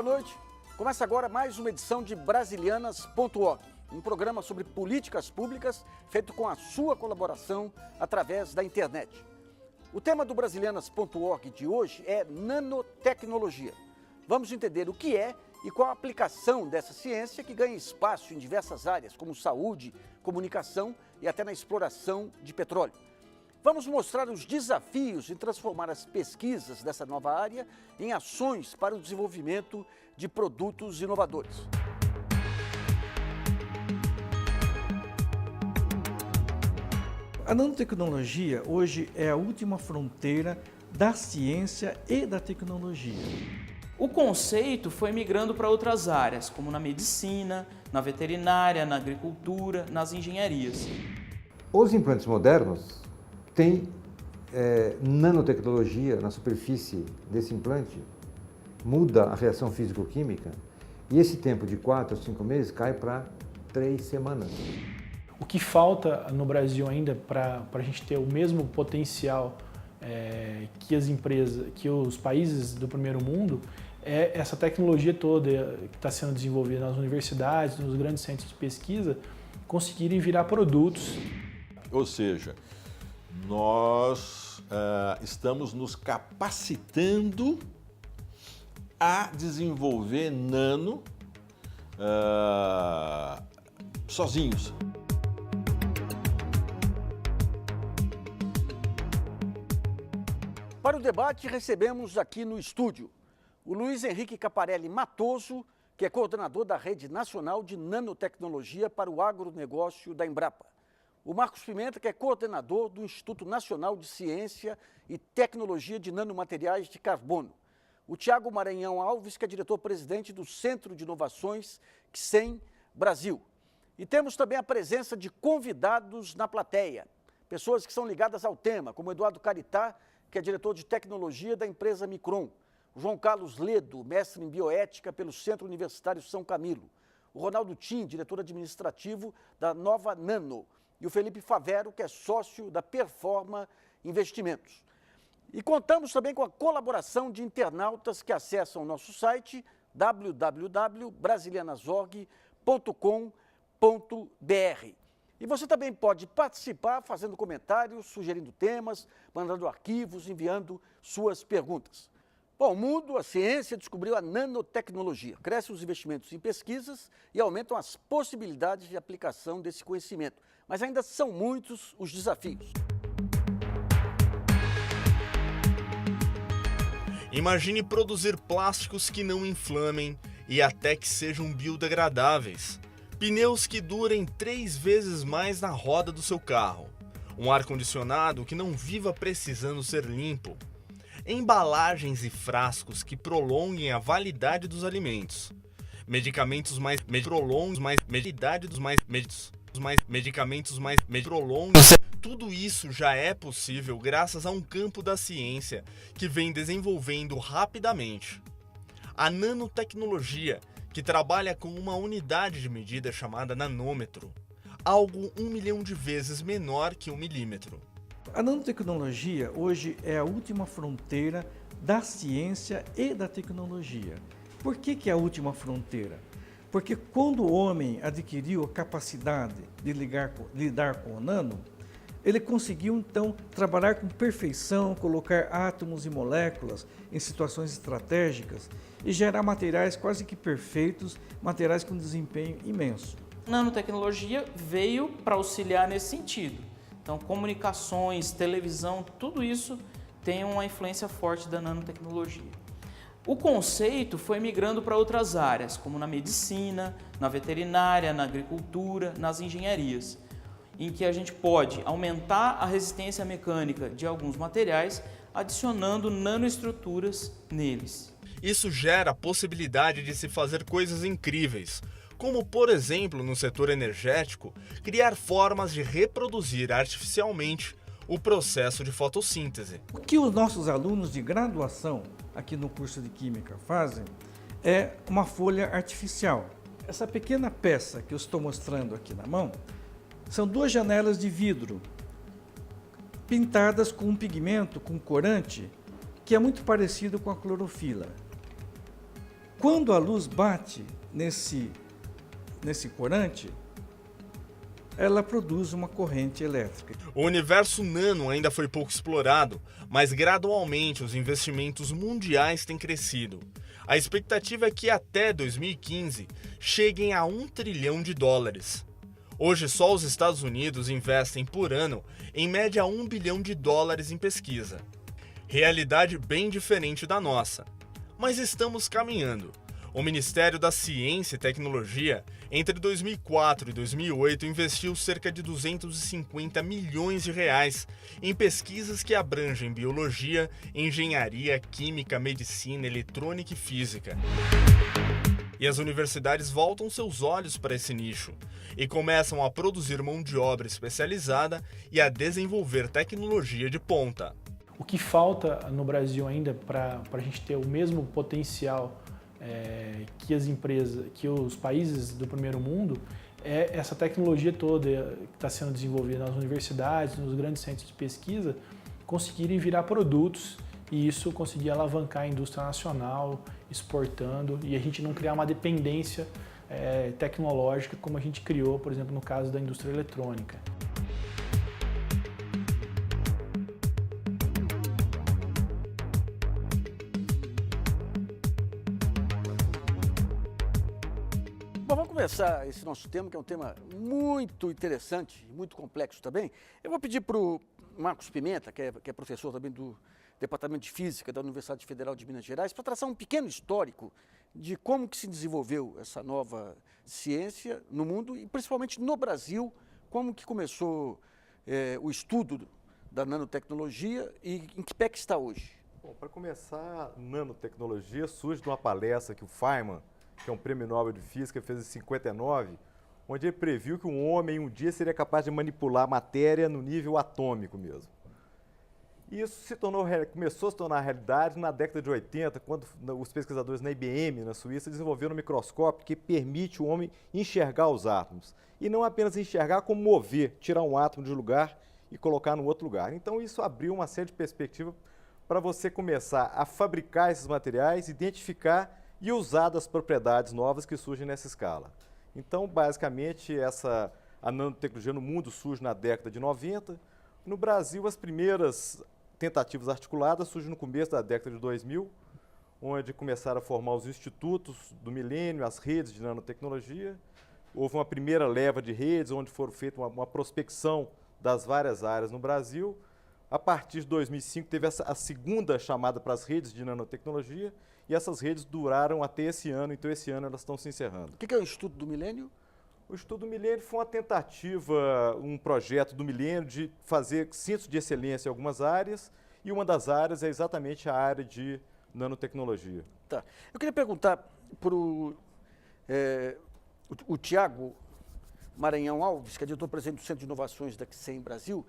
boa noite. Começa agora mais uma edição de Brasilianas.org, um programa sobre políticas públicas feito com a sua colaboração através da internet. O tema do Brasilianas.org de hoje é nanotecnologia. Vamos entender o que é e qual a aplicação dessa ciência que ganha espaço em diversas áreas, como saúde, comunicação e até na exploração de petróleo. Vamos mostrar os desafios em transformar as pesquisas dessa nova área em ações para o desenvolvimento de produtos inovadores. A nanotecnologia hoje é a última fronteira da ciência e da tecnologia. O conceito foi migrando para outras áreas, como na medicina, na veterinária, na agricultura, nas engenharias. Os implantes modernos têm nanotecnologia na superfície desse implante, muda a reação físico-química e esse tempo de 4 a 5 meses cai para 3 semanas. O que falta no Brasil ainda para a gente ter o mesmo potencial que as empresas, que os países do primeiro mundo, é essa tecnologia toda que está sendo desenvolvida nas universidades, nos grandes centros de pesquisa, conseguirem virar produtos. Ou seja, nós estamos nos capacitando a desenvolver nano sozinhos. Para o debate, recebemos aqui no estúdio o Luiz Henrique Caparelli Matoso, que é coordenador da Rede Nacional de Nanotecnologia para o Agronegócio da Embrapa. O Marcos Pimenta, que é coordenador do Instituto Nacional de Ciência e Tecnologia de Nanomateriais de Carbono. O Tiago Maranhão Alves, que é diretor-presidente do Centro de Inovações CSEM Brasil. E temos também a presença de convidados na plateia, pessoas que são ligadas ao tema, como Eduardo Caritá, que é diretor de tecnologia da empresa Micron, o João Carlos Ledo, mestre em bioética pelo Centro Universitário São Camilo, o Ronaldo Tim, diretor administrativo da Nova Nano, e o Felipe Favero, que é sócio da Performa Investimentos. E contamos também com a colaboração de internautas que acessam o nosso site www.brasilianasorg.com.br. E você também pode participar fazendo comentários, sugerindo temas, mandando arquivos, enviando suas perguntas. Bom, o mundo, a ciência, descobriu a nanotecnologia. Crescem os investimentos em pesquisas e aumentam as possibilidades de aplicação desse conhecimento. Mas ainda são muitos os desafios. Imagine produzir plásticos que não inflamem e até que sejam biodegradáveis. Pneus que durem 3 vezes mais na roda do seu carro. Um ar-condicionado que não viva precisando ser limpo. Embalagens e frascos que prolonguem a validade dos alimentos. Medicamentos mais prolongos, mais validade dos medicamentos mais prolongos. Tudo isso já é possível graças a um campo da ciência que vem desenvolvendo rapidamente. A nanotecnologia, que trabalha com uma unidade de medida chamada nanômetro, algo 1 milhão de vezes menor que 1 milímetro. A nanotecnologia hoje é a última fronteira da ciência e da tecnologia. Por que é a última fronteira? Porque quando o homem adquiriu a capacidade de lidar com o nano, ele conseguiu então trabalhar com perfeição, colocar átomos e moléculas em situações estratégicas e gerar materiais quase que perfeitos, materiais com desempenho imenso. A nanotecnologia veio para auxiliar nesse sentido. Então, comunicações, televisão, tudo isso tem uma influência forte da nanotecnologia. O conceito foi migrando para outras áreas, como na medicina, na veterinária, na agricultura, nas engenharias, em que a gente pode aumentar a resistência mecânica de alguns materiais, adicionando nanoestruturas neles. Isso gera a possibilidade de se fazer coisas incríveis, como, por exemplo, no setor energético, criar formas de reproduzir artificialmente o processo de fotossíntese. O que os nossos alunos de graduação aqui no curso de Química fazem é uma folha artificial. Essa pequena peça que eu estou mostrando aqui na mão são 2 janelas de vidro pintadas com um pigmento, com corante, que é muito parecido com a clorofila. Quando a luz bate nesse corante, ela produz uma corrente elétrica. O universo nano ainda foi pouco explorado, mas gradualmente os investimentos mundiais têm crescido. A expectativa é que até 2015 cheguem a $1 trilhão. Hoje só os Estados Unidos investem por ano em média $1 bilhão em pesquisa. Realidade bem diferente da nossa. Mas estamos caminhando. O Ministério da Ciência e Tecnologia, entre 2004 e 2008, investiu cerca de R$250 milhões em pesquisas que abrangem biologia, engenharia, química, medicina, eletrônica e física. E as universidades voltam seus olhos para esse nicho e começam a produzir mão de obra especializada e a desenvolver tecnologia de ponta. O que falta no Brasil ainda para a gente ter o mesmo potencial que as empresas, que os países do primeiro mundo, é essa tecnologia toda que está sendo desenvolvida nas universidades, nos grandes centros de pesquisa, conseguirem virar produtos e isso conseguir alavancar a indústria nacional, exportando, e a gente não criar uma dependência tecnológica como a gente criou, por exemplo, no caso da indústria eletrônica. Bom, vamos começar esse nosso tema, que é um tema muito interessante, muito complexo também. Eu vou pedir para o Marcos Pimenta, que é professor também do Departamento de Física da Universidade Federal de Minas Gerais, para traçar um pequeno histórico de como que se desenvolveu essa nova ciência no mundo e principalmente no Brasil, como que começou o estudo da nanotecnologia e em que pé que está hoje. Bom, para começar, nanotecnologia surge de uma palestra que o Feynman, que é um prêmio Nobel de Física, fez em 59, onde ele previu que um homem um dia seria capaz de manipular matéria no nível atômico mesmo. E isso começou a se tornar realidade na década de 80, quando os pesquisadores na IBM, na Suíça, desenvolveram um microscópio que permite o homem enxergar os átomos. E não apenas enxergar, como mover, tirar um átomo de um lugar e colocar no outro lugar. Então isso abriu uma série de perspectivas para você começar a fabricar esses materiais, identificar e usar das propriedades novas que surgem nessa escala. Então, basicamente, a nanotecnologia no mundo surge na década de 90. No Brasil, as primeiras tentativas articuladas surgem no começo da década de 2000, onde começaram a formar os institutos do milênio, as redes de nanotecnologia. Houve uma primeira leva de redes, onde foram feitas uma prospecção das várias áreas no Brasil. A partir de 2005, teve a segunda chamada para as redes de nanotecnologia, e essas redes duraram até esse ano, então esse ano elas estão se encerrando. O que é o Instituto do Milênio? O Instituto do Milênio foi uma tentativa, um projeto do Milênio de fazer centros de excelência em algumas áreas, e uma das áreas é exatamente a área de nanotecnologia. Tá. Eu queria perguntar para o Tiago Maranhão Alves, que é diretor-presidente do Centro de Inovações da CIEM Brasil,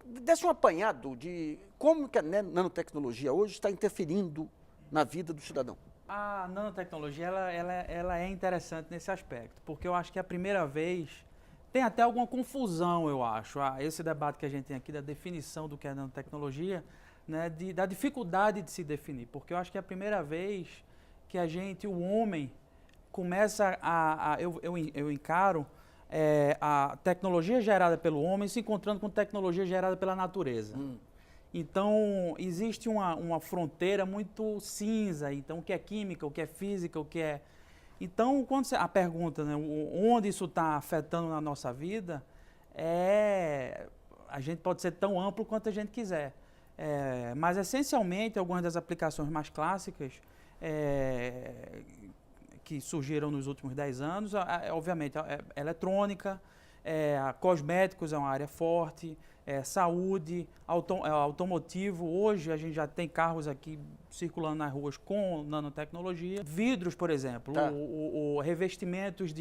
desse um apanhado de como que a nanotecnologia hoje está interferindo na vida do cidadão. A nanotecnologia ela é interessante nesse aspecto, porque eu acho que é a primeira vez, tem até alguma confusão, eu acho, esse debate que a gente tem aqui da definição do que é nanotecnologia, né, da dificuldade de se definir, porque eu acho que é a primeira vez que o homem, começa eu encaro a tecnologia gerada pelo homem se encontrando com tecnologia gerada pela natureza. Então, existe uma fronteira muito cinza, então o que é química, o que é física, o que é... Então, a pergunta, né, onde isso está afetando na nossa vida, a gente pode ser tão amplo quanto a gente quiser. Mas, essencialmente, algumas das aplicações mais clássicas que surgiram nos últimos 10 anos, obviamente, a eletrônica, cosméticos é uma área forte, saúde, automotivo. Hoje a gente já tem carros aqui circulando nas ruas com nanotecnologia. Vidros, por exemplo, Tá. Revestimentos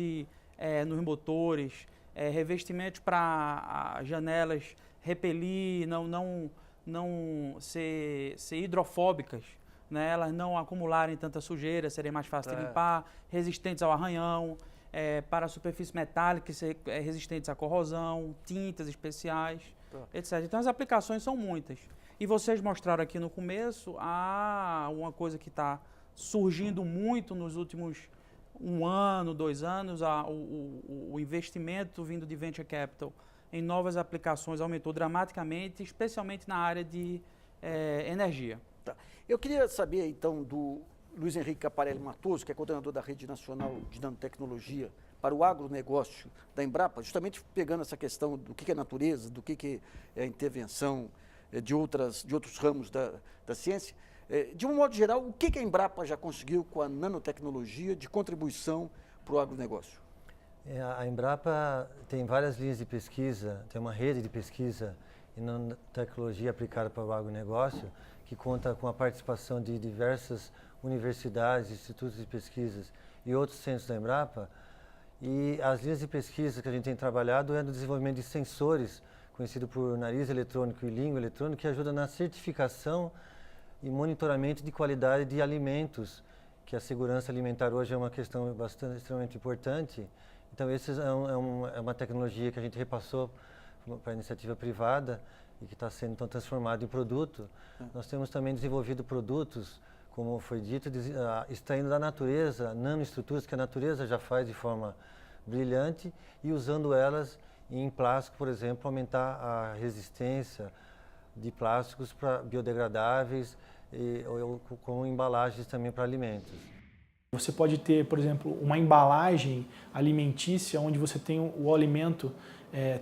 nos motores, revestimentos para janelas repelir, não ser hidrofóbicas, né? Elas não acumularem tanta sujeira, serem mais fáceis de limpar, resistentes ao arranhão, para superfícies metálicas, resistentes à corrosão, tintas especiais, etc. Então as aplicações são muitas. E vocês mostraram aqui no começo uma coisa que está surgindo muito nos últimos 1 ano, 2 anos. O investimento vindo de Venture Capital em novas aplicações aumentou dramaticamente, especialmente na área de energia. Tá. Eu queria saber, então, do Luiz Henrique Caparelli Matoso, que é coordenador da Rede Nacional de Nanotecnologia para o agronegócio da Embrapa, justamente pegando essa questão do que é natureza, do que é intervenção de outros ramos da ciência. De um modo geral, o que a Embrapa já conseguiu com a nanotecnologia de contribuição para o agronegócio? A Embrapa tem várias linhas de pesquisa, tem uma rede de pesquisa em nanotecnologia aplicada para o agronegócio, que conta com a participação de diversas universidades, institutos de pesquisas e outros centros da Embrapa. E as linhas de pesquisa que a gente tem trabalhado é no desenvolvimento de sensores, conhecido por nariz eletrônico e língua eletrônica, que ajuda na certificação e monitoramento de qualidade de alimentos, que a segurança alimentar hoje é uma questão extremamente importante. Então, essa é uma tecnologia que a gente repassou para a iniciativa privada e que está sendo então transformada em produto. Nós temos também desenvolvido produtos, como foi dito, extraindo da natureza nanoestruturas que a natureza já faz de forma brilhante e usando elas em plástico, por exemplo, aumentar a resistência de plásticos para biodegradáveis ou com embalagens também para alimentos. Você pode ter, por exemplo, uma embalagem alimentícia onde você tem o alimento,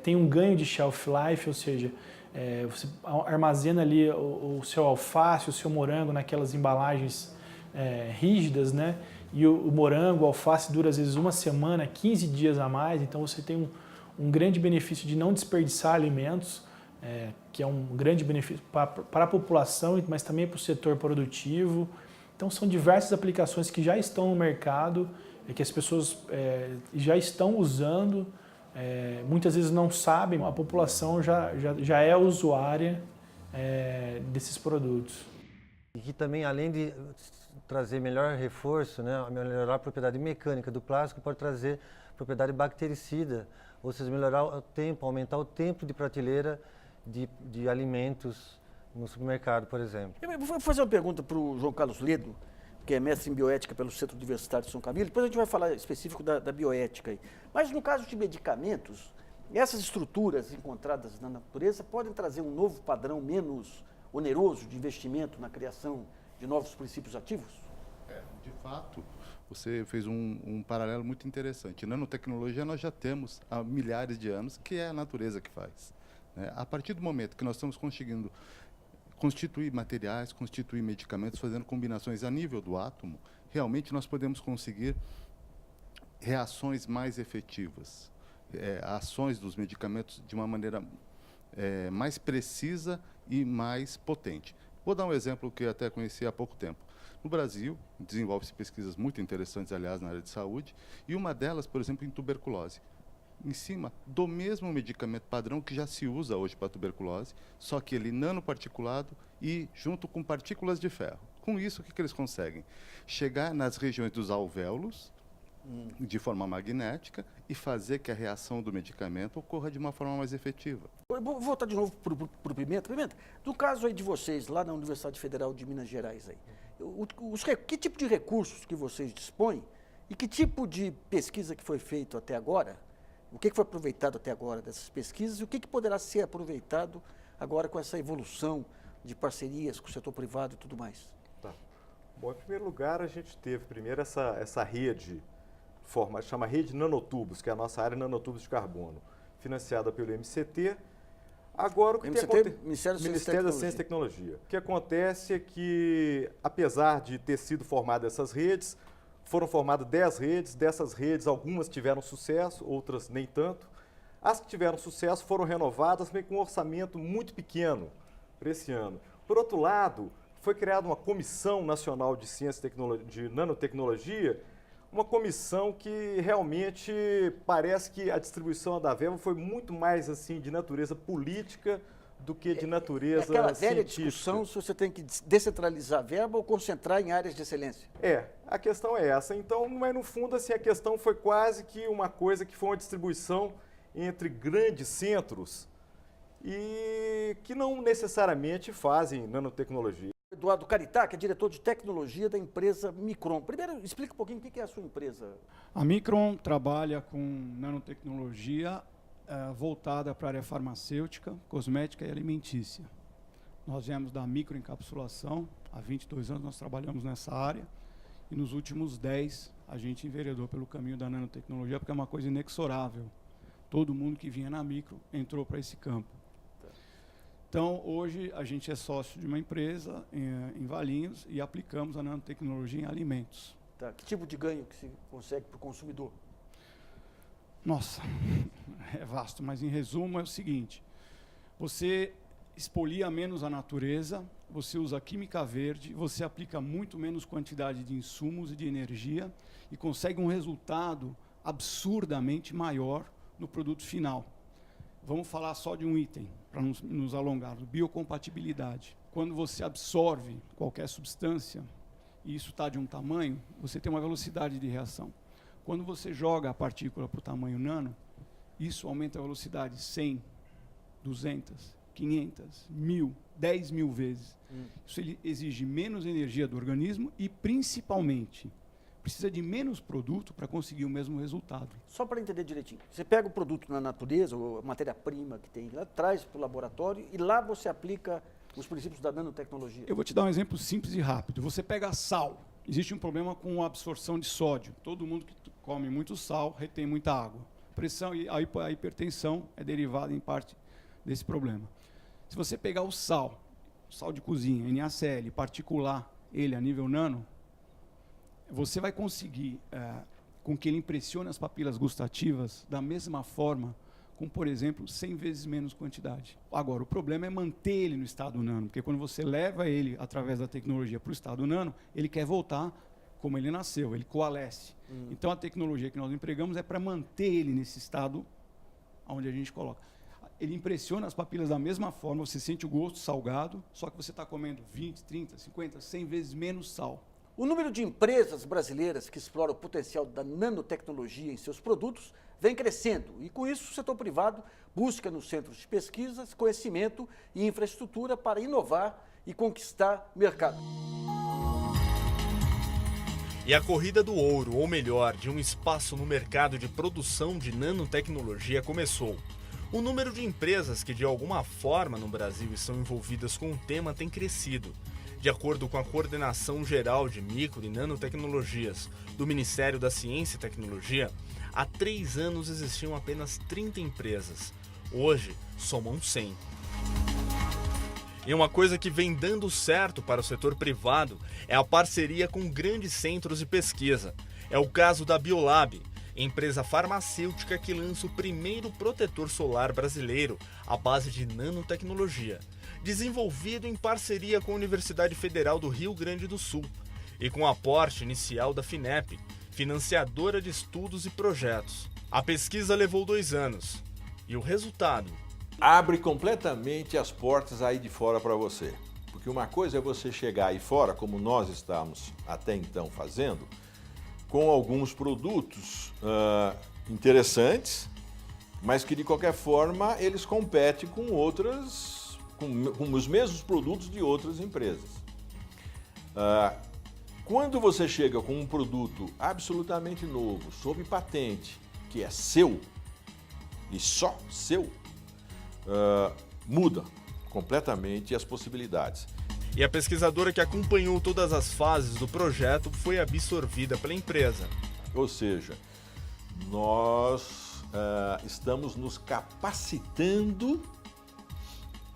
tem um ganho de shelf life, ou seja, você armazena ali o seu alface, o seu morango naquelas embalagens rígidas, né? E o morango, o alface dura às vezes 1 semana, 15 dias a mais, então você tem um grande benefício de não desperdiçar alimentos, que é um grande benefício para a população, mas também para o setor produtivo. Então são diversas aplicações que já estão no mercado, que as pessoas já estão usando, muitas vezes não sabem, a população já é usuária desses produtos. E que também, além de trazer melhor reforço, né, melhorar a propriedade mecânica do plástico, pode trazer propriedade bactericida, ou seja, melhorar o tempo, aumentar o tempo de prateleira de alimentos no supermercado, por exemplo. Eu vou fazer uma pergunta para o João Carlos Ledo, que é mestre em bioética pelo Centro Universitário de São Camilo. Depois a gente vai falar específico da bioética aí. Mas no caso de medicamentos, essas estruturas encontradas na natureza podem trazer um novo padrão menos oneroso de investimento na criação de novos princípios ativos? De fato, você fez um paralelo muito interessante. Nanotecnologia nós já temos há milhares de anos, que é a natureza que faz. A partir do momento que nós estamos conseguindo constituir materiais, constituir medicamentos, fazendo combinações a nível do átomo, realmente nós podemos conseguir reações mais efetivas, ações dos medicamentos de uma maneira mais precisa e mais potente. Vou dar um exemplo que eu até conheci há pouco tempo. No Brasil, desenvolve-se pesquisas muito interessantes, aliás, na área de saúde, e uma delas, por exemplo, em tuberculose. Em cima do mesmo medicamento padrão que já se usa hoje para a tuberculose, só que ele nanoparticulado e junto com partículas de ferro. Com isso, o que eles conseguem? Chegar nas regiões dos alvéolos, de forma magnética, e fazer que a reação do medicamento ocorra de uma forma mais efetiva. Eu vou voltar de novo para o Pimenta. Pimenta, no caso aí de vocês, lá na Universidade Federal de Minas Gerais, aí, que tipo de recursos que vocês dispõem e que tipo de pesquisa que foi feito até agora? O que foi aproveitado até agora dessas pesquisas e o que poderá ser aproveitado agora com essa evolução de parcerias com o setor privado e tudo mais? Tá. Bom, em primeiro lugar, a gente teve primeiro essa rede, chama Rede Nanotubos, que é a nossa área de nanotubos de carbono, financiada pelo MCT. Agora, o que Ministério da Ciência e Tecnologia. O que acontece é que, apesar de ter sido formadas essas redes, foram formadas 10 redes, dessas redes algumas tiveram sucesso, outras nem tanto. As que tiveram sucesso foram renovadas, mas com um orçamento muito pequeno para esse ano. Por outro lado, foi criada uma Comissão Nacional de Ciência e de Nanotecnologia, uma comissão que realmente parece que a distribuição da verba foi muito mais assim de natureza política do que de natureza científica. Aquela velha discussão se você tem que descentralizar a verba ou concentrar em áreas de excelência. A questão é essa. Então, mas no fundo, assim, a questão foi quase que uma coisa que foi uma distribuição entre grandes centros e que não necessariamente fazem nanotecnologia. Eduardo Caritá, que é diretor de tecnologia da empresa Micron. Primeiro, explica um pouquinho o que é a sua empresa. A Micron trabalha com nanotecnologia voltada para a área farmacêutica, cosmética e alimentícia. Nós viemos da microencapsulação, há 22 anos nós trabalhamos nessa área, e nos últimos 10 a gente enveredou pelo caminho da nanotecnologia, porque é uma coisa inexorável. Todo mundo que vinha na micro entrou para esse campo. Então, hoje, a gente é sócio de uma empresa em Valinhos e aplicamos a nanotecnologia em alimentos. Tá. Que tipo de ganho que se consegue para o consumidor? Nossa, é vasto, mas em resumo é o seguinte. Você expolia menos a natureza, você usa química verde, você aplica muito menos quantidade de insumos e de energia e consegue um resultado absurdamente maior no produto final. Vamos falar só de um item, para nos alongarmos, biocompatibilidade. Quando você absorve qualquer substância, e isso está de um tamanho, você tem uma velocidade de reação. Quando você joga a partícula para o tamanho nano, isso aumenta a velocidade 100, 200, 500, 1000, 10 mil vezes. Isso exige menos energia do organismo e, principalmente, precisa de menos produto para conseguir o mesmo resultado. Só para entender direitinho, você pega o produto na natureza, ou a matéria-prima que tem lá, traz para o laboratório e lá você aplica os princípios da nanotecnologia. Eu vou te dar um exemplo simples e rápido. Você pega sal. Existe um problema com a absorção de sódio. Todo mundo que come muito sal retém muita água. Pressão e a hipertensão é derivada em parte desse problema. Se você pegar o sal de cozinha, NaCl, particular ele a nível nano, você vai conseguir com que ele impressione as papilas gustativas da mesma forma, com, por exemplo, 100 vezes menos quantidade. Agora, o problema é manter ele no estado nano, porque quando você leva ele, através da tecnologia, para o estado nano, ele quer voltar como ele nasceu, ele coalesce. Então, a tecnologia que nós empregamos é para manter ele nesse estado onde a gente coloca. Ele impressiona as papilas da mesma forma, você sente o gosto salgado, só que você está comendo 20, 30, 50, 100 vezes menos sal. O número de empresas brasileiras que exploram o potencial da nanotecnologia em seus produtos vem crescendo e, com isso, o setor privado busca nos centros de pesquisas, conhecimento e infraestrutura para inovar e conquistar mercado. E a corrida do ouro, ou melhor, de um espaço no mercado de produção de nanotecnologia começou. O número de empresas que, de alguma forma, no Brasil estão envolvidas com o tema tem crescido. De acordo com a Coordenação Geral de Micro e Nanotecnologias do Ministério da Ciência e Tecnologia, há 3 anos existiam apenas 30 empresas. Hoje, somam 100. E uma coisa que vem dando certo para o setor privado é a parceria com grandes centros de pesquisa. É o caso da Biolab, empresa farmacêutica que lança o primeiro protetor solar brasileiro à base de nanotecnologia, desenvolvido em parceria com a Universidade Federal do Rio Grande do Sul e com aporte inicial da FINEP, financiadora de estudos e projetos. A pesquisa levou 2 anos e o resultado abre completamente as portas aí de fora para você. Porque uma coisa é você chegar aí fora, como nós estamos até então fazendo, com alguns produtos interessantes, mas que de qualquer forma eles competem com outras, com os mesmos produtos de outras empresas. Quando você chega com um produto absolutamente novo, sob patente, que é seu, e só seu, muda completamente as possibilidades. E a pesquisadora que acompanhou todas as fases do projeto foi absorvida pela empresa. Ou seja, nós estamos nos capacitando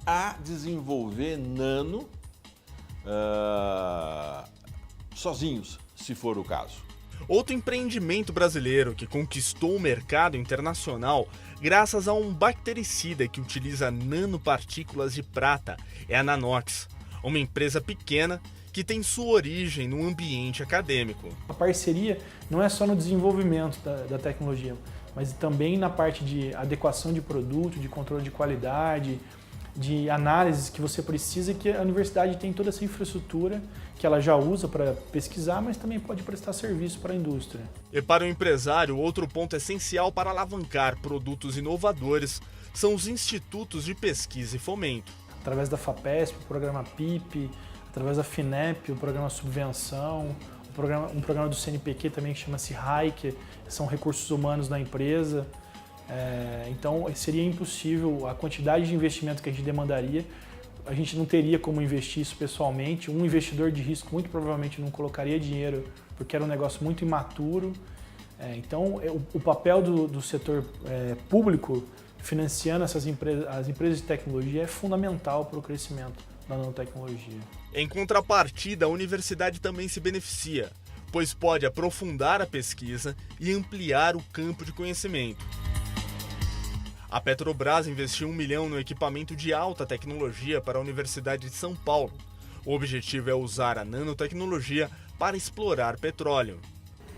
a desenvolver nano sozinhos, se for o caso. Outro empreendimento brasileiro que conquistou o mercado internacional graças a um bactericida que utiliza nanopartículas de prata é a Nanox, uma empresa pequena que tem sua origem no ambiente acadêmico. A parceria não é só no desenvolvimento da tecnologia, mas também na parte de adequação de produto, de controle de qualidade, de análises que você precisa, que a universidade tem toda essa infraestrutura que ela já usa para pesquisar, mas também pode prestar serviço para a indústria. E para o empresário, outro ponto essencial para alavancar produtos inovadores são os institutos de pesquisa e fomento. Através da FAPESP, o programa PIP, através da FINEP, o programa Subvenção, um programa do CNPq também que chama-se RAI, que são recursos humanos da empresa. Então seria impossível a quantidade de investimento que a gente demandaria. A gente não teria como investir isso pessoalmente. Um investidor de risco muito provavelmente não colocaria dinheiro porque era um negócio muito imaturo. Então o papel do setor público financiando as empresas de tecnologia é fundamental para o crescimento da nanotecnologia. Em contrapartida, a universidade também se beneficia, pois pode aprofundar a pesquisa e ampliar o campo de conhecimento. A Petrobras investiu 1 milhão no equipamento de alta tecnologia para a Universidade de São Paulo. O objetivo é usar a nanotecnologia para explorar petróleo.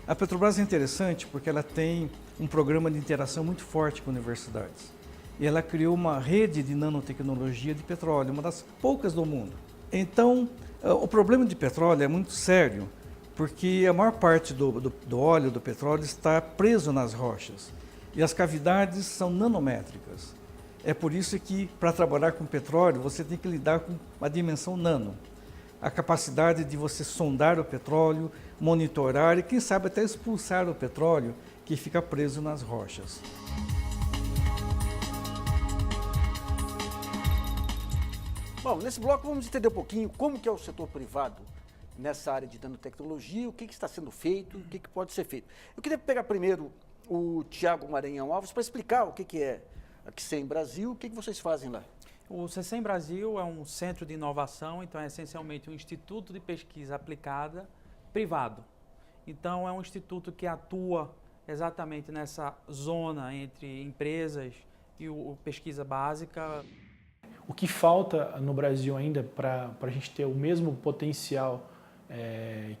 A Petrobras é interessante porque ela tem um programa de interação muito forte com universidades. E ela criou uma rede de nanotecnologia de petróleo, uma das poucas do mundo. Então, o problema de petróleo é muito sério, porque a maior parte do óleo do petróleo está preso nas rochas. E as cavidades são nanométricas. É por isso que, para trabalhar com petróleo, você tem que lidar com uma dimensão nano. A capacidade de você sondar o petróleo, monitorar e, quem sabe, até expulsar o petróleo que fica preso nas rochas. Bom, nesse bloco vamos entender um pouquinho como que é o setor privado nessa área de nanotecnologia, o que está sendo feito, o que pode ser feito. Eu queria pegar primeiro o Tiago Maranhão Alves para explicar o que é a CICEM Brasil, o que vocês fazem lá. O CICEM Brasil é um centro de inovação, então é essencialmente um instituto de pesquisa aplicada privado. Então é um instituto que atua exatamente nessa zona entre empresas e o pesquisa básica. O que falta no Brasil ainda para a gente ter o mesmo potencial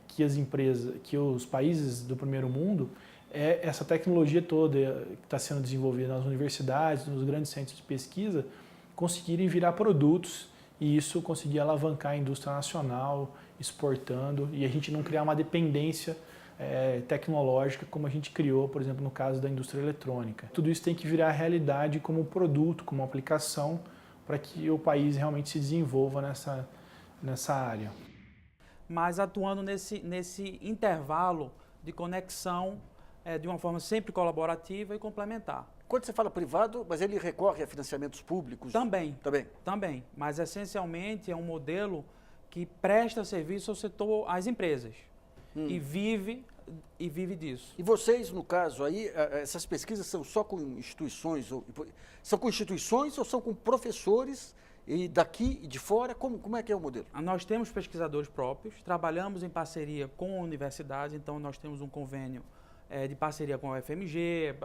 que as empresas, que os países do primeiro mundo, é essa tecnologia toda que está sendo desenvolvida nas universidades, nos grandes centros de pesquisa, conseguirem virar produtos e isso conseguir alavancar a indústria nacional, exportando, e a gente não criar uma dependência tecnológica como a gente criou, por exemplo, no caso da indústria eletrônica. Tudo isso tem que virar realidade como produto, como aplicação, para que o país realmente se desenvolva nessa área. Mas atuando nesse intervalo de conexão de uma forma sempre colaborativa e complementar. Quando você fala privado, mas ele recorre a financiamentos públicos? Também, mas essencialmente é um modelo que presta serviço ao setor, às empresas, e vive disso. E vocês, no caso aí, essas pesquisas são só com instituições, são com instituições ou são com professores e daqui e de fora? Como é que é o modelo? Nós temos pesquisadores próprios, trabalhamos em parceria com universidades, então nós temos um convênio de parceria com a UFMG,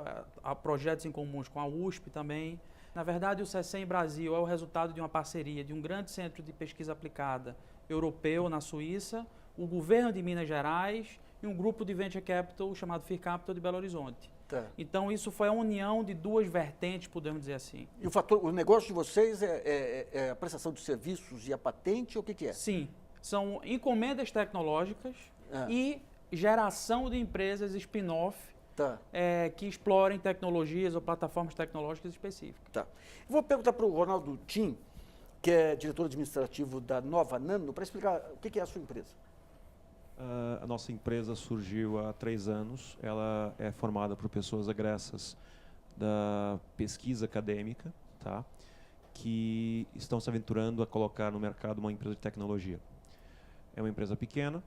há projetos em comuns com a USP também. Na verdade, o CICEM Brasil é o resultado de uma parceria de um grande centro de pesquisa aplicada europeu na Suíça, o governo de Minas Gerais e um grupo de venture capital chamado Fear Capital de Belo Horizonte. Tá. Então, isso foi a união de duas vertentes, podemos dizer assim. E o negócio de vocês é a prestação de serviços e a patente, ou o que é? Sim, são encomendas tecnológicas e geração de empresas spin-off que explorem tecnologias ou plataformas tecnológicas específicas. Tá. Eu vou perguntar para o Ronaldo Tim, que é diretor administrativo da Nova Nano, para explicar o que é a sua empresa. A nossa empresa surgiu há 3 anos. Ela é formada por pessoas egressas da pesquisa acadêmica, tá? Que estão se aventurando a colocar no mercado uma empresa de tecnologia. É uma empresa pequena,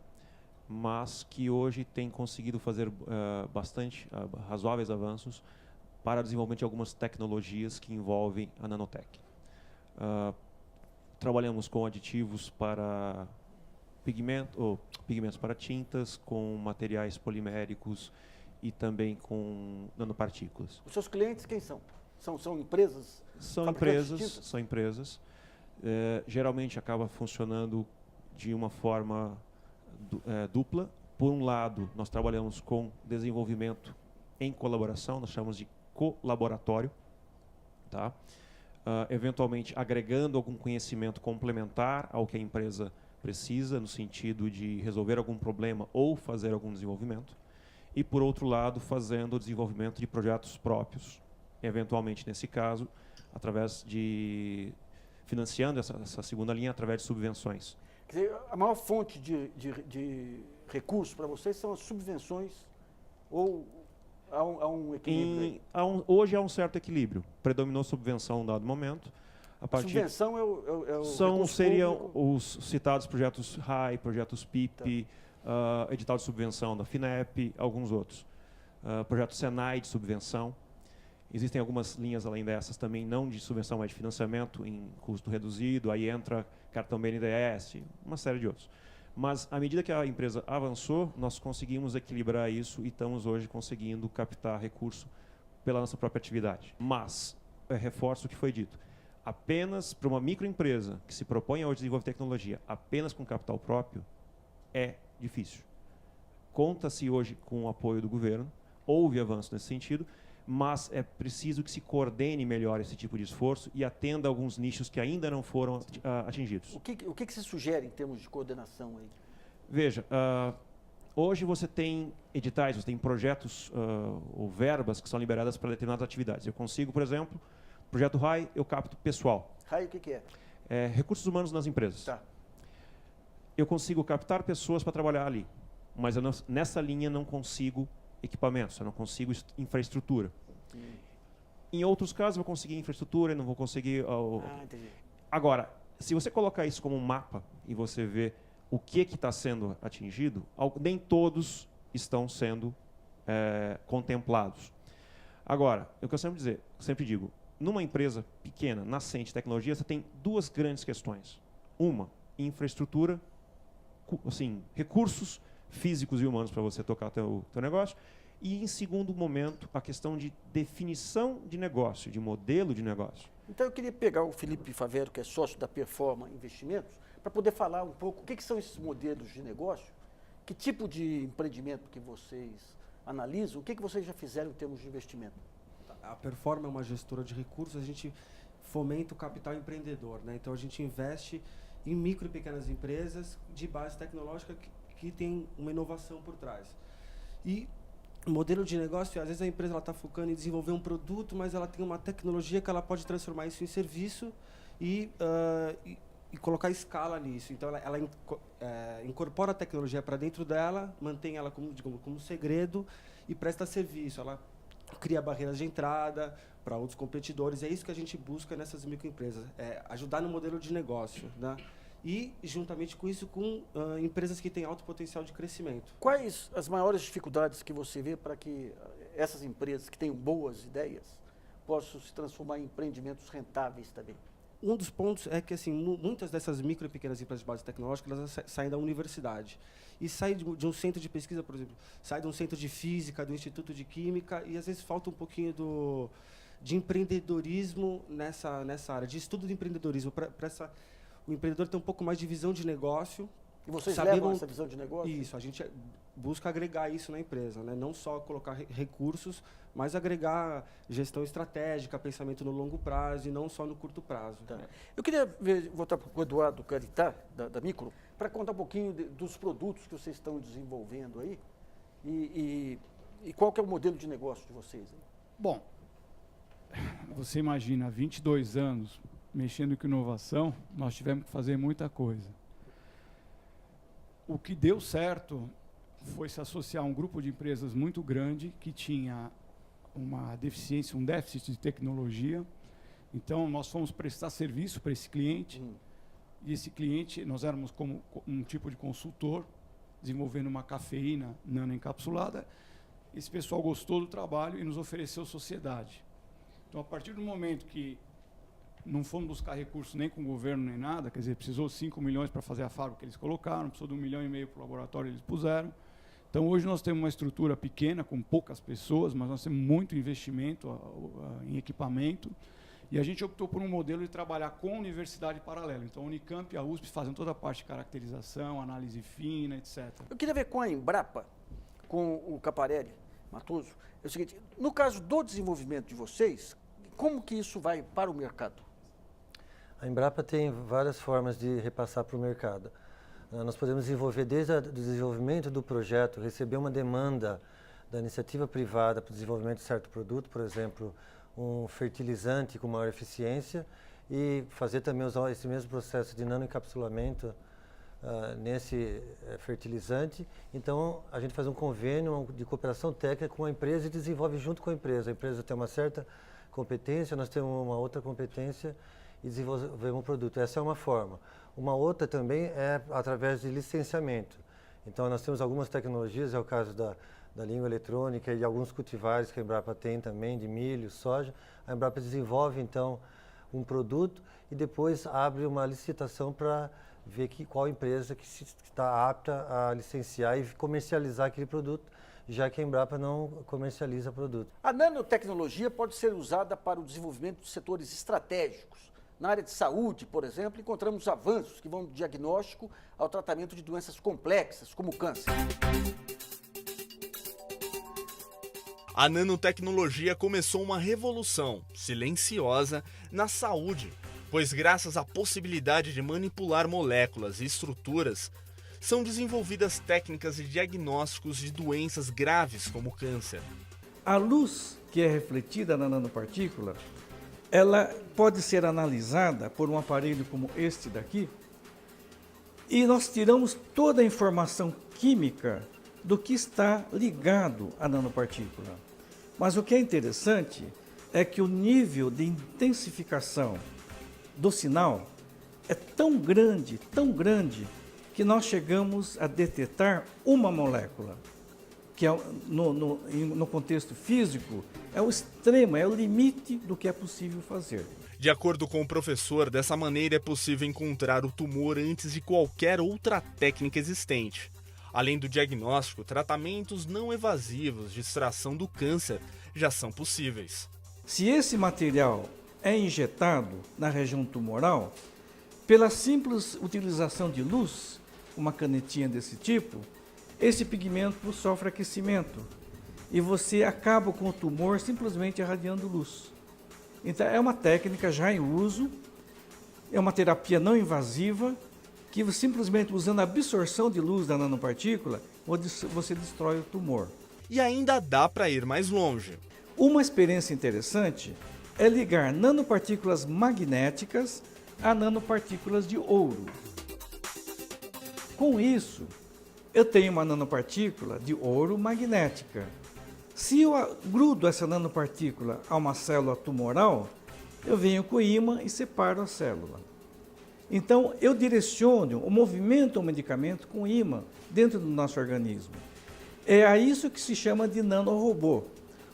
mas que hoje tem conseguido fazer razoáveis avanços para o desenvolvimento de algumas tecnologias que envolvem a nanotech. Trabalhamos com aditivos para pigmentos para tintas, com materiais poliméricos e também com nanopartículas. Os seus clientes quem são? São empresas? São empresas. Geralmente acaba funcionando de uma forma dupla. Por um lado, nós trabalhamos com desenvolvimento em colaboração, nós chamamos de colaboratório, tá? Eventualmente agregando algum conhecimento complementar ao que a empresa precisa, no sentido de resolver algum problema ou fazer algum desenvolvimento. E, por outro lado, fazendo o desenvolvimento de projetos próprios, eventualmente, nesse caso, através de financiando essa segunda linha através de subvenções. Quer dizer, a maior fonte de recursos para vocês são as subvenções ou há um equilíbrio aí? Hoje há um certo equilíbrio. Predominou subvenção em dado momento. A subvenção é o seriam público. os citados projetos RAI, projetos PIP, edital de subvenção da FINEP, alguns outros. Projeto Senai de subvenção. Existem algumas linhas além dessas também, não de subvenção, mas de financiamento em custo reduzido, aí entra cartão BNDES, uma série de outros. Mas, à medida que a empresa avançou, nós conseguimos equilibrar isso e estamos hoje conseguindo captar recurso pela nossa própria atividade. Mas, reforço o que foi dito, apenas para uma microempresa que se propõe a desenvolver tecnologia apenas com capital próprio, é difícil. Conta-se hoje com o apoio do governo, houve avanço nesse sentido, mas é preciso que se coordene melhor esse tipo de esforço e atenda alguns nichos que ainda não foram atingidos. O que você sugere em termos de coordenação aí? Veja, hoje você tem editais, você tem projetos ou verbas que são liberadas para determinadas atividades. Eu consigo, por exemplo, projeto RAI, eu capto pessoal. RAI o que é? É recursos humanos nas empresas. Tá. Eu consigo captar pessoas para trabalhar ali, mas eu nessa linha não consigo equipamentos, eu não consigo infraestrutura. Em outros casos, eu vou conseguir infraestrutura e não vou conseguir... Entendi. Agora, se você colocar isso como um mapa e você vê o que está sendo atingido, nem todos estão sendo contemplados. Agora, o que eu sempre digo, numa empresa pequena, nascente de tecnologia, você tem duas grandes questões. Uma, infraestrutura, assim, recursos físicos e humanos para você tocar o teu negócio. E, em segundo momento, a questão de definição de negócio, de modelo de negócio. Então, eu queria pegar o Felipe Favero, que é sócio da Performa Investimentos, para poder falar um pouco o que são esses modelos de negócio, que tipo de empreendimento que vocês analisam, o que vocês já fizeram em termos de investimento. A Performa é uma gestora de recursos, a gente fomenta o capital empreendedor, né? Então, a gente investe em micro e pequenas empresas de base tecnológica que tem uma inovação por trás. E o modelo de negócio, às vezes a empresa está focando em desenvolver um produto, mas ela tem uma tecnologia que ela pode transformar isso em serviço e colocar escala nisso. Então, ela incorpora a tecnologia para dentro dela, mantém ela como segredo e presta serviço. Ela cria barreiras de entrada para outros competidores. É isso que a gente busca nessas microempresas, ajudar no modelo de negócio, né? E, juntamente com isso, com empresas que têm alto potencial de crescimento. Quais as maiores dificuldades que você vê para que essas empresas que têm boas ideias possam se transformar em empreendimentos rentáveis também? Um dos pontos é que, assim, muitas dessas micro e pequenas empresas de base tecnológica, elas saem da universidade. E saem de um centro de pesquisa, por exemplo, saem de um centro de física, do Instituto de Química, e às vezes falta um pouquinho de empreendedorismo nessa área, de estudo de empreendedorismo, o empreendedor tem um pouco mais de visão de negócio. E vocês levam essa visão de negócio? Isso, a gente busca agregar isso na empresa, né? Não só colocar recursos, mas agregar gestão estratégica, pensamento no longo prazo e não só no curto prazo. Tá. Eu queria voltar para o Eduardo Caritá, da Micro, para contar um pouquinho dos produtos que vocês estão desenvolvendo aí e qual que é o modelo de negócio de vocês aí? Bom, você imagina, 22 anos mexendo com inovação, nós tivemos que fazer muita coisa. O que deu certo foi se associar a um grupo de empresas muito grande que tinha uma deficiência, um déficit de tecnologia. Então, nós fomos prestar serviço para esse cliente. E esse cliente, nós éramos como um tipo de consultor, desenvolvendo uma cafeína nanoencapsulada. Esse pessoal gostou do trabalho e nos ofereceu sociedade. Então, a partir do momento que não fomos buscar recursos nem com o governo nem nada, quer dizer, precisou 5 milhões para fazer a fábrica que eles colocaram, precisou de 1,5 milhão para o laboratório que eles puseram. Então, hoje nós temos uma estrutura pequena, com poucas pessoas, mas nós temos muito investimento em equipamento. E a gente optou por um modelo de trabalhar com a universidade paralela. Então, a Unicamp e a USP fazem toda a parte de caracterização, análise fina, etc. Eu queria ver com a Embrapa, com o Caparelli Matoso, é o seguinte, no caso do desenvolvimento de vocês, como que isso vai para o mercado? A Embrapa tem várias formas de repassar para o mercado. Nós podemos desenvolver desde o desenvolvimento do projeto, receber uma demanda da iniciativa privada para o desenvolvimento de certo produto, por exemplo, um fertilizante com maior eficiência, e fazer também usar esse mesmo processo de nanoencapsulamento nesse fertilizante. Então, a gente faz um convênio de cooperação técnica com a empresa e desenvolve junto com a empresa. A empresa tem uma certa competência, nós temos uma outra competência e desenvolvemos um produto. Essa é uma forma. Uma outra também é através de licenciamento. Então, nós temos algumas tecnologias, é o caso da língua eletrônica e alguns cultivares que a Embrapa tem também, de milho, soja. A Embrapa desenvolve, então, um produto e depois abre uma licitação para ver qual empresa que está apta a licenciar e comercializar aquele produto, já que a Embrapa não comercializa produto. A nanotecnologia pode ser usada para o desenvolvimento de setores estratégicos. Na área de saúde, por exemplo, encontramos avanços que vão do diagnóstico ao tratamento de doenças complexas, como o câncer. A nanotecnologia começou uma revolução silenciosa na saúde, pois graças à possibilidade de manipular moléculas e estruturas, são desenvolvidas técnicas de diagnósticos de doenças graves como o câncer. A luz que é refletida na nanopartícula, ela pode ser analisada por um aparelho como este daqui, e nós tiramos toda a informação química do que está ligado à nanopartícula. Mas o que é interessante é que o nível de intensificação do sinal é tão grande, que nós chegamos a detectar uma molécula, que é, no contexto físico é o extremo, é o limite do que é possível fazer. De acordo com o professor, dessa maneira é possível encontrar o tumor antes de qualquer outra técnica existente. Além do diagnóstico, tratamentos não evasivos de extração do câncer já são possíveis. Se esse material é injetado na região tumoral, pela simples utilização de luz, uma canetinha desse tipo, esse pigmento sofre aquecimento e você acaba com o tumor simplesmente irradiando luz. Então é uma técnica já em uso, é uma terapia não invasiva, que simplesmente usando a absorção de luz da nanopartícula, você destrói o tumor. E ainda dá para ir mais longe. Uma experiência interessante é ligar nanopartículas magnéticas a nanopartículas de ouro. Com isso, eu tenho uma nanopartícula de ouro magnética. Se eu grudo essa nanopartícula a uma célula tumoral, eu venho com o ímã e separo a célula. Então, eu direciono o movimento do medicamento com ímã dentro do nosso organismo. É a isso que se chama de nanorobô.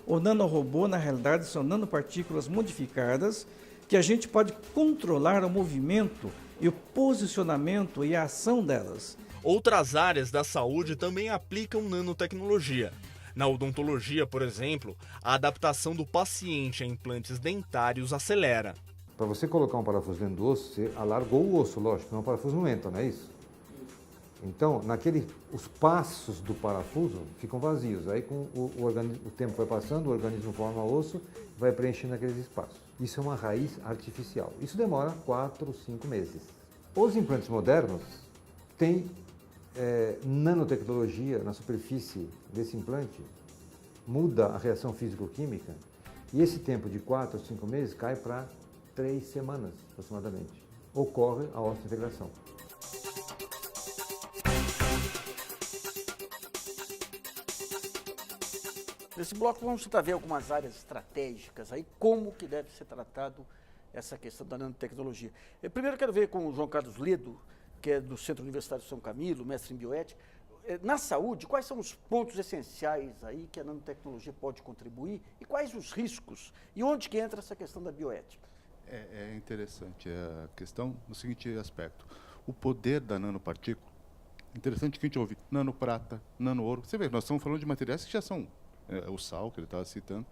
O nanorobô, na realidade, são nanopartículas modificadas que a gente pode controlar o movimento e o posicionamento e a ação delas. Outras áreas da saúde também aplicam nanotecnologia. Na odontologia, por exemplo, a adaptação do paciente a implantes dentários acelera. Para você colocar um parafuso dentro do osso, você alargou o osso, lógico, senão o parafuso não entra, não é isso? Então, os passos do parafuso ficam vazios. Aí, com o tempo vai passando, o organismo forma osso, vai preenchendo aqueles espaços. Isso é uma raiz artificial. Isso demora 4, 5 meses. Os implantes modernos têm nanotecnologia na superfície desse implante, muda a reação físico-química, e esse tempo de 4 ou 5 meses cai para 3 semanas, aproximadamente. Ocorre a osteointegração. Nesse bloco vamos tentar ver algumas áreas estratégicas aí, como que deve ser tratado essa questão da nanotecnologia. Eu primeiro quero ver com o João Carlos Ledo, que é do Centro Universitário São Camilo, mestre em bioética. Na saúde, quais são os pontos essenciais aí que a nanotecnologia pode contribuir e quais os riscos e onde que entra essa questão da bioética? É interessante a questão no seguinte aspecto. O poder da nanopartícula, interessante que a gente ouve nanoprata, nano-ouro. Você vê, nós estamos falando de materiais que já são, o sal que ele estava citando,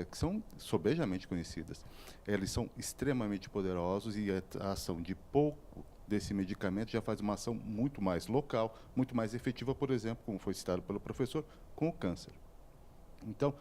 que são sobejamente conhecidas. Eles são extremamente poderosos e a ação de pouco desse medicamento já faz uma ação muito mais local, muito mais efetiva, por exemplo, como foi citado pelo professor, com o câncer. Então,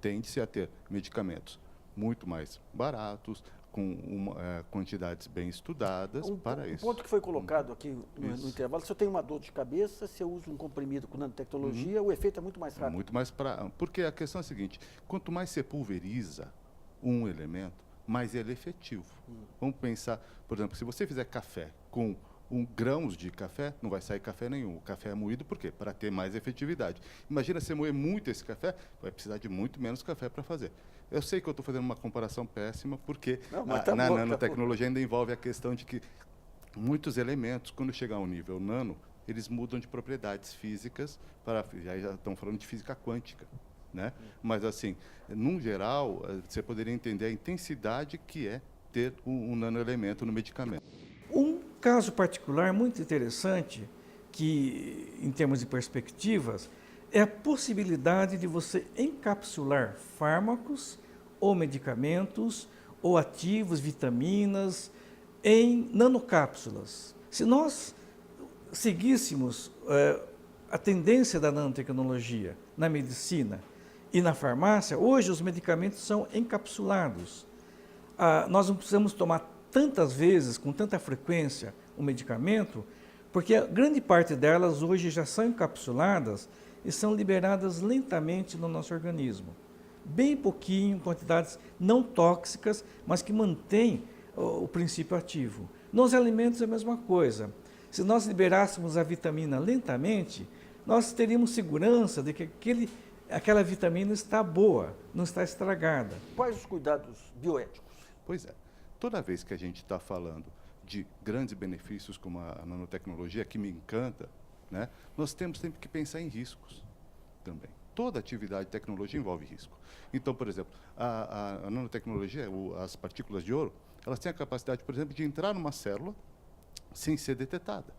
tende-se a ter medicamentos muito mais baratos, com quantidades bem estudadas para isso. Um ponto que foi colocado aqui no intervalo, se eu tenho uma dor de cabeça, se eu uso um comprimido com nanotecnologia, o efeito é muito mais rápido. Muito mais porque a questão é a seguinte, quanto mais você pulveriza um elemento, mais ele é efetivo. Vamos pensar, por exemplo, se você fizer café com grãos de café, não vai sair café nenhum. O café é moído por quê? Para ter mais efetividade. Imagina você moer muito esse café, vai precisar de muito menos café para fazer. Eu sei que eu estou fazendo uma comparação péssima, porque na nanotecnologia ainda envolve a questão de que muitos elementos, quando chegar ao nível nano, eles mudam de propriedades físicas, já estão falando de física quântica. Né? Mas, assim, num geral, você poderia entender a intensidade que é ter um nanoelemento no medicamento. Um caso particular muito interessante, que, em termos de perspectivas, é a possibilidade de você encapsular fármacos ou medicamentos ou ativos, vitaminas, em nanocápsulas. Se nós seguíssemos a tendência da nanotecnologia na medicina e na farmácia, hoje os medicamentos são encapsulados. Nós não precisamos tomar tantas vezes, com tanta frequência, um medicamento, porque a grande parte delas hoje já são encapsuladas e são liberadas lentamente no nosso organismo. Bem pouquinho, quantidades não tóxicas, mas que mantêm o princípio ativo. Nos alimentos é a mesma coisa. Se nós liberássemos a vitamina lentamente, nós teríamos segurança de que aquela vitamina está boa, não está estragada. Quais os cuidados bioéticos? Pois é. Toda vez que a gente está falando de grandes benefícios como a nanotecnologia, que me encanta, né, nós temos sempre que pensar em riscos também. Toda atividade de tecnologia envolve risco. Então, por exemplo, a nanotecnologia, as partículas de ouro, elas têm a capacidade, por exemplo, de entrar numa célula sem ser detetada.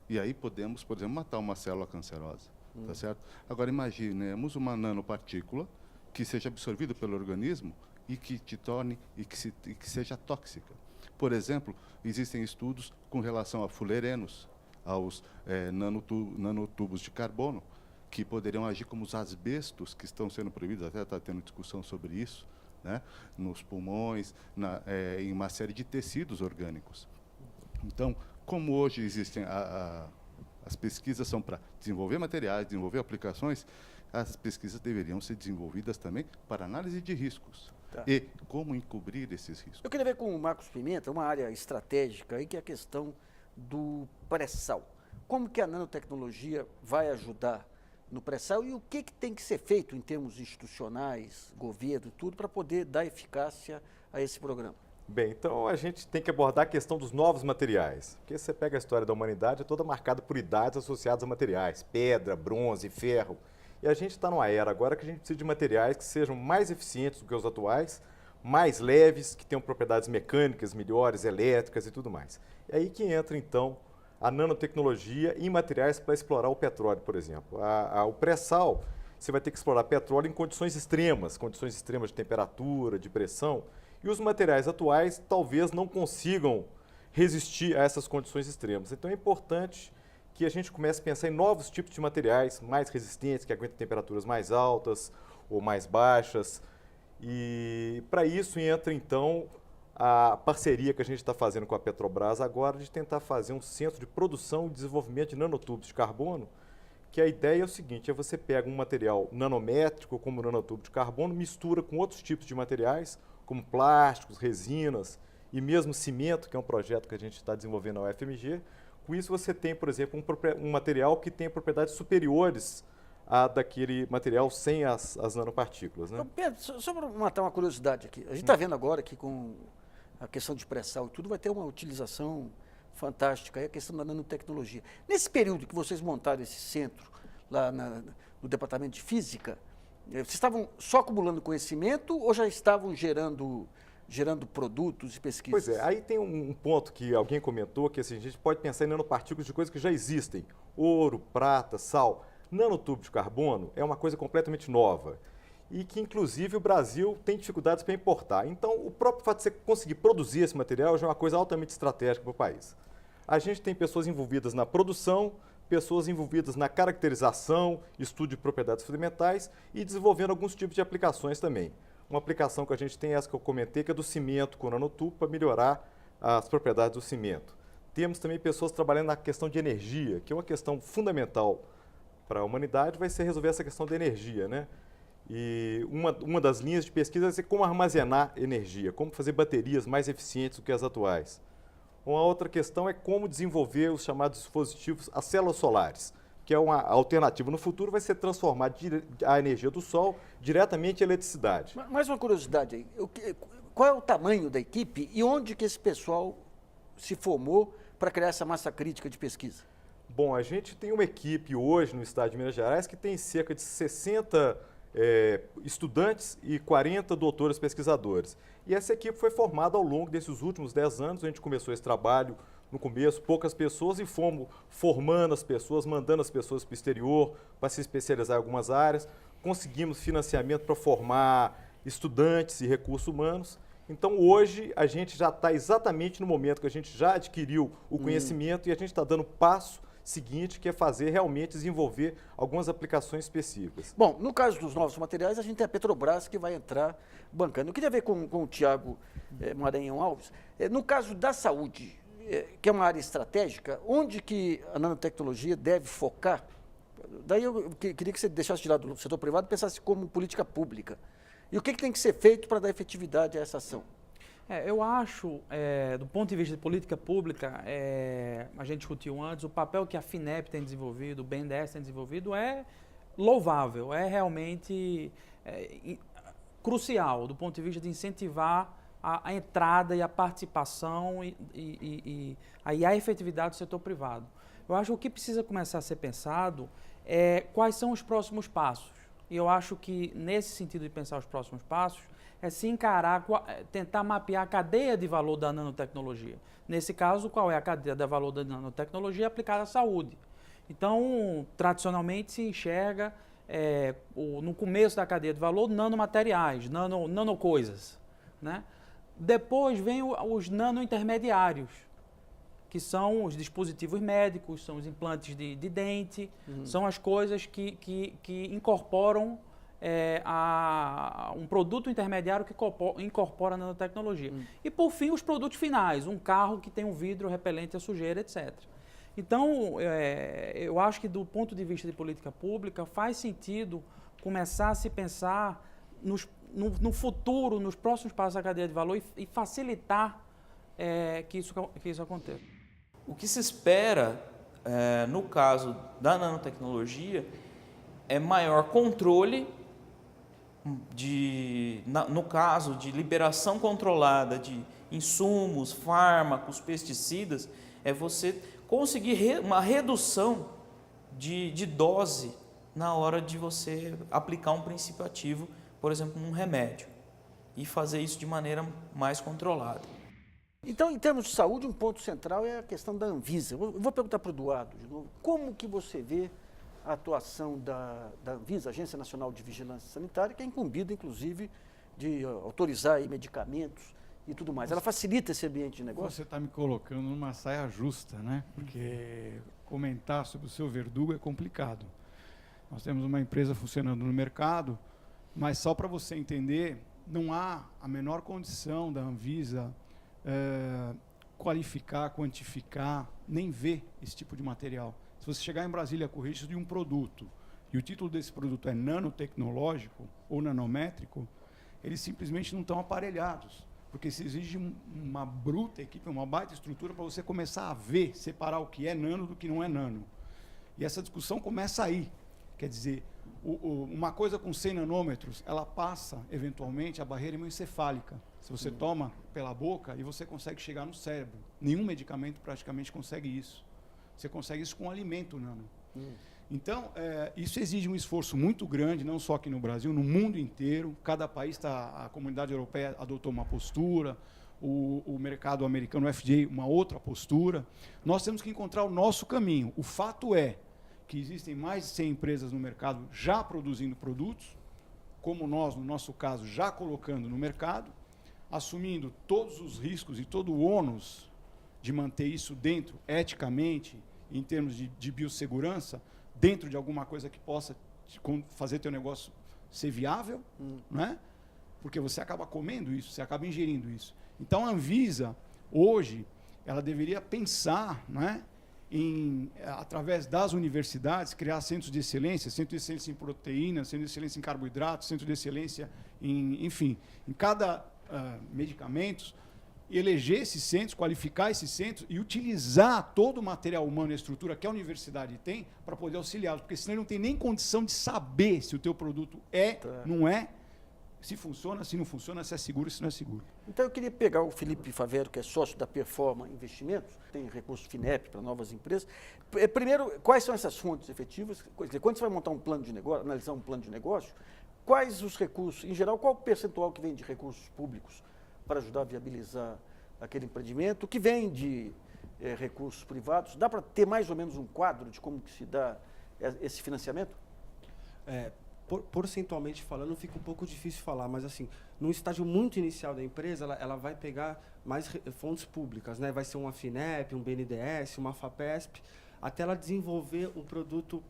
E aí podemos, por exemplo, matar uma célula cancerosa. Tá certo? Agora, imaginemos uma nanopartícula que seja absorvida pelo organismo e que te torne e que seja tóxica. Por exemplo, existem estudos com relação a fullerenos, aos nanotubos de carbono, que poderiam agir como os asbestos que estão sendo proibidos, até está tendo discussão sobre isso, né? Nos pulmões, em uma série de tecidos orgânicos. Então, como hoje existem as pesquisas são para desenvolver materiais, desenvolver aplicações, as pesquisas deveriam ser desenvolvidas também para análise de riscos. Tá. E como encobrir esses riscos. Eu queria ver com o Marcos Pimenta uma área estratégica aí, que é a questão do pré-sal. Como que a nanotecnologia vai ajudar no pré-sal e o que tem que ser feito em termos institucionais, governo, tudo, para poder dar eficácia a esse programa? Bem, então a gente tem que abordar a questão dos novos materiais. Porque você pega a história da humanidade, é toda marcada por idades associadas a materiais, pedra, bronze, ferro. E a gente está numa era agora que a gente precisa de materiais que sejam mais eficientes do que os atuais, mais leves, que tenham propriedades mecânicas melhores, elétricas e tudo mais. É aí que entra, então, a nanotecnologia em materiais para explorar o petróleo, por exemplo. O pré-sal, você vai ter que explorar petróleo em condições extremas de temperatura, de pressão, e os materiais atuais talvez não consigam resistir a essas condições extremas. Então é importante que a gente comece a pensar em novos tipos de materiais mais resistentes, que aguentam temperaturas mais altas ou mais baixas. E para isso entra, então, a parceria que a gente está fazendo com a Petrobras agora de tentar fazer um centro de produção e desenvolvimento de nanotubos de carbono, que a ideia é o seguinte, você pega um material nanométrico, como o nanotubo de carbono, mistura com outros tipos de materiais, como plásticos, resinas e mesmo cimento, que é um projeto que a gente está desenvolvendo na UFMG. Com isso você tem, por exemplo, um material que tem propriedades superiores a daquele material sem as nanopartículas. Né? Então, Pedro, só para matar uma curiosidade aqui, a gente está vendo agora que com a questão de pré-sal e tudo vai ter uma utilização fantástica, aí a questão da nanotecnologia. Nesse período que vocês montaram esse centro lá no departamento de física, vocês estavam só acumulando conhecimento ou já estavam gerando produtos e pesquisas? Pois é, aí tem um ponto que alguém comentou, que assim, a gente pode pensar em nanopartículas de coisas que já existem. Ouro, prata, sal. Nanotubo de carbono é uma coisa completamente nova e que, inclusive, o Brasil tem dificuldades para importar. Então, o próprio fato de você conseguir produzir esse material já é uma coisa altamente estratégica para o país. A gente tem pessoas envolvidas na produção, pessoas envolvidas na caracterização, estudo de propriedades fundamentais e desenvolvendo alguns tipos de aplicações também. Uma aplicação que a gente tem é essa que eu comentei, que é do cimento com nanotubo para melhorar as propriedades do cimento. Temos também pessoas trabalhando na questão de energia, que é uma questão fundamental para a humanidade, vai ser resolver essa questão da energia, né? E uma das linhas de pesquisa vai ser como armazenar energia, como fazer baterias mais eficientes do que as atuais. Uma outra questão é como desenvolver os chamados dispositivos, as células solares, que é uma alternativa. No futuro vai ser transformar a energia do sol diretamente em eletricidade. Mais uma curiosidade aí. Qual é o tamanho da equipe e onde que esse pessoal se formou para criar essa massa crítica de pesquisa? Bom, a gente tem uma equipe hoje no estado de Minas Gerais que tem cerca de 60 estudantes e 40 doutores pesquisadores. E essa equipe foi formada ao longo desses últimos 10 anos. A gente começou esse trabalho no começo, poucas pessoas, e fomos formando as pessoas, mandando as pessoas para o exterior para se especializar em algumas áreas. Conseguimos financiamento para formar estudantes e recursos humanos. Então, hoje, a gente já está exatamente no momento que a gente já adquiriu o conhecimento e a gente está dando o passo seguinte, que é fazer realmente desenvolver algumas aplicações específicas. Bom, no caso dos novos materiais, a gente tem a Petrobras que vai entrar bancando. Eu queria ver com o Tiago Maranhão Alves. No caso da saúde, que é uma área estratégica, onde que a nanotecnologia deve focar? Daí eu queria que você deixasse de lado do setor privado e pensasse como política pública. E o que tem que ser feito para dar efetividade a essa ação? Eu acho, do ponto de vista de política pública, a gente discutiu antes, o papel que a FINEP tem desenvolvido, o BNDES tem desenvolvido é louvável, é realmente crucial do ponto de vista de incentivar a entrada e a participação e a efetividade do setor privado. Eu acho que o que precisa começar a ser pensado é quais são os próximos passos. E eu acho que, nesse sentido de pensar os próximos passos, é se encarar, tentar mapear a cadeia de valor da nanotecnologia. Nesse caso, qual é a cadeia de valor da nanotecnologia aplicada à saúde? Então, tradicionalmente se enxerga, no começo da cadeia de valor, nanomateriais, nanocoisas, né? Depois vem os nanointermediários, que são os dispositivos médicos, são os implantes de dente, são as coisas que incorporam um produto intermediário que incorpora a nanotecnologia. E, por fim, os produtos finais, um carro que tem um vidro repelente à sujeira, etc. Então, eu acho que, do ponto de vista de política pública, faz sentido começar a se pensar no futuro, nos próximos passos da cadeia de valor e facilitar que isso aconteça. O que se espera, no caso da nanotecnologia, é maior controle, no caso de liberação controlada de insumos, fármacos, pesticidas, é você conseguir uma redução de dose na hora de você aplicar um princípio ativo, por exemplo, num remédio, e fazer isso de maneira mais controlada. Então, em termos de saúde, um ponto central é a questão da Anvisa. Eu vou perguntar para o Eduardo de novo. Como que você vê a atuação da Anvisa, Agência Nacional de Vigilância Sanitária, que é incumbida, inclusive, de autorizar aí medicamentos e tudo mais? Ela facilita esse ambiente de negócio? Você está me colocando numa saia justa, né? Porque comentar sobre o seu verdugo é complicado. Nós temos uma empresa funcionando no mercado, mas só para você entender, não há a menor condição da Anvisa qualificar, quantificar, nem ver esse tipo de material. Se você chegar em Brasília com o registro de um produto e o título desse produto é nanotecnológico ou nanométrico, eles simplesmente não estão aparelhados, porque se exige uma bruta equipe, uma baita estrutura para você começar a ver, separar o que é nano do que não é nano. E essa discussão começa aí. Quer dizer, uma coisa com 100 nanômetros, ela passa, eventualmente, a barreira hemoencefálica. Se você toma pela boca e você consegue chegar no cérebro. Nenhum medicamento praticamente consegue isso. Você consegue isso com um alimento nano. Então, isso exige um esforço muito grande, não só aqui no Brasil, no mundo inteiro. Cada país, a comunidade europeia adotou uma postura, o mercado americano, o FDA, uma outra postura. Nós temos que encontrar o nosso caminho. O fato é que existem mais de 100 empresas no mercado já produzindo produtos, como nós, no nosso caso, já colocando no mercado, assumindo todos os riscos e todo o ônus de manter isso dentro, eticamente, em termos de biossegurança, dentro de alguma coisa que possa fazer teu negócio ser viável, né? Porque você acaba comendo isso, você acaba ingerindo isso. Então, a Anvisa, hoje, ela deveria pensar, né, através das universidades, criar centro de excelência em proteínas, centro de excelência em carboidratos, centro de excelência em cada medicamentos, eleger esses centros, qualificar esses centros e utilizar todo o material humano e a estrutura que a universidade tem para poder auxiliá-los, porque senão ele não tem nem condição de saber se o teu produto não é, se funciona, se não funciona, se é seguro, se não é seguro. Então eu queria pegar o Felipe Favero, que é sócio da Performa Investimentos, tem recurso FINEP para novas empresas. Primeiro, quais são essas fontes efetivas? Quer dizer, quando você vai montar um plano de negócio, analisar um plano de negócio, quais os recursos, em geral, qual o percentual que vem de recursos públicos para ajudar a viabilizar aquele empreendimento, o que vem de recursos privados? Dá para ter mais ou menos um quadro de como que se dá esse financiamento? Porcentualmente falando, fica um pouco difícil falar, mas assim, num estágio muito inicial da empresa, ela vai pegar mais fontes públicas, né? Vai ser uma FINEP, um BNDES, uma FAPESP, até ela desenvolver um produto,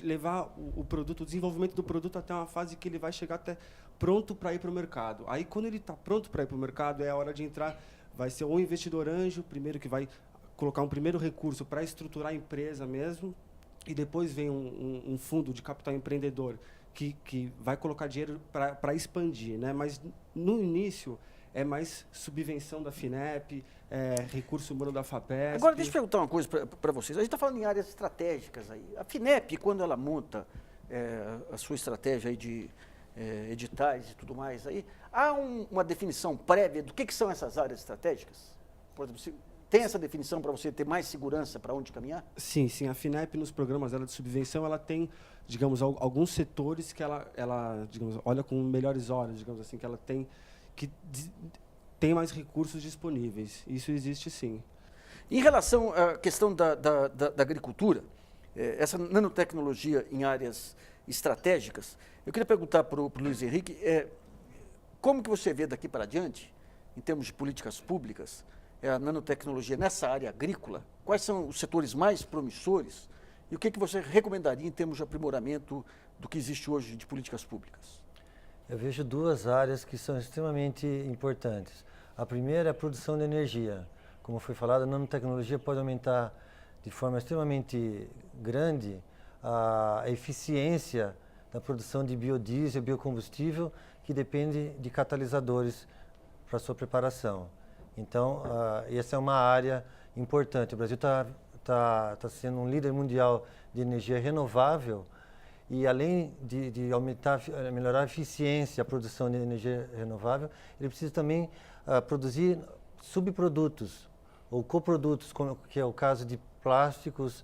levar o produto, o desenvolvimento do produto até uma fase que ele vai chegar até pronto para ir para o mercado. Aí, quando ele está pronto para ir para o mercado, é a hora de entrar, vai ser o investidor anjo, primeiro que vai colocar um primeiro recurso para estruturar a empresa mesmo, e depois vem um fundo de capital empreendedor que vai colocar dinheiro para expandir, né? Mas no início é mais subvenção da FINEP, recurso humano da FAPESP. Agora deixa eu perguntar uma coisa para vocês. A gente está falando em áreas estratégicas aí. A FINEP, quando ela monta a sua estratégia aí de editais e tudo mais aí, há uma definição prévia do que são essas áreas estratégicas? Por exemplo, tem essa definição para você ter mais segurança para onde caminhar? Sim, sim. A FINEP, nos programas dela de subvenção, ela tem, digamos, alguns setores que ela digamos, olha com melhores olhos, digamos assim, que ela tem mais recursos disponíveis. Isso existe, sim. Em relação à questão da agricultura, essa nanotecnologia em áreas estratégicas, eu queria perguntar para o Luiz Henrique, como que você vê daqui para adiante, em termos de políticas públicas, a nanotecnologia nessa área agrícola? Quais são os setores mais promissores e o que você recomendaria em termos de aprimoramento do que existe hoje de políticas públicas? Eu vejo duas áreas que são extremamente importantes. A primeira é a produção de energia. Como foi falado, a nanotecnologia pode aumentar de forma extremamente grande a eficiência da produção de biodiesel, biocombustível, que depende de catalisadores para sua preparação. Então, essa é uma área importante. O Brasil está sendo um líder mundial de energia renovável e, além de melhorar a eficiência, a produção de energia renovável, ele precisa também produzir subprodutos ou coprodutos, que é o caso de plásticos,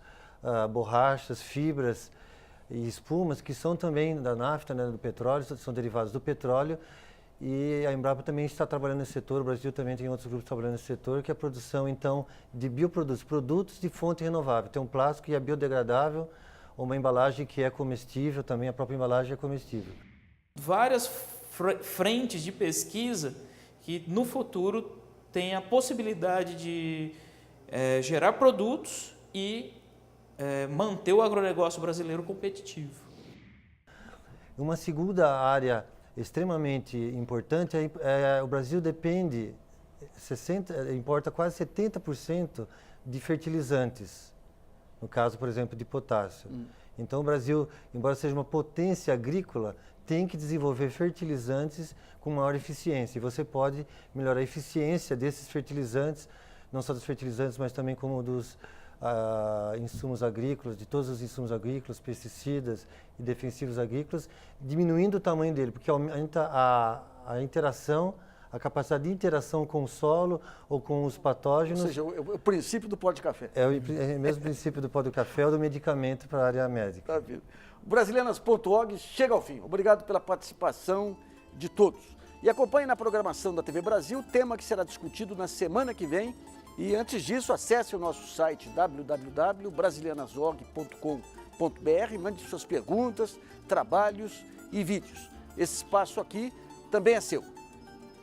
borrachas, fibras e espumas, que são também da nafta, né, do petróleo, são derivados do petróleo. E a Embrapa também está trabalhando nesse setor, o Brasil também tem outros grupos trabalhando nesse setor, que é a produção, então, de bioprodutos, produtos de fonte renovável. Tem um plástico que é biodegradável, uma embalagem que é comestível, também a própria embalagem é comestível. Várias frentes de pesquisa que, no futuro, têm a possibilidade de gerar produtos e manter o agronegócio brasileiro competitivo. Uma segunda área extremamente importante, o Brasil importa quase 70% de fertilizantes, no caso, por exemplo, de potássio. Então o Brasil, embora seja uma potência agrícola, tem que desenvolver fertilizantes com maior eficiência. E você pode melhorar a eficiência desses fertilizantes, não só dos fertilizantes, mas também como dos insumos agrícolas, de todos os insumos agrícolas, pesticidas e defensivos agrícolas, diminuindo o tamanho dele, porque aumenta a interação, a capacidade de interação com o solo ou com os patógenos. Ou seja, o princípio do pó de café. É o mesmo princípio do pó de café ou do medicamento para a área médica. Tá, o Brasilianas.org chega ao fim. Obrigado pela participação de todos. E acompanhe na programação da TV Brasil o tema que será discutido na semana que vem. E antes disso, acesse o nosso site www.brasilianasorg.com.br, mande suas perguntas, trabalhos e vídeos. Esse espaço aqui também é seu.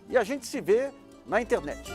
E a gente se vê na internet.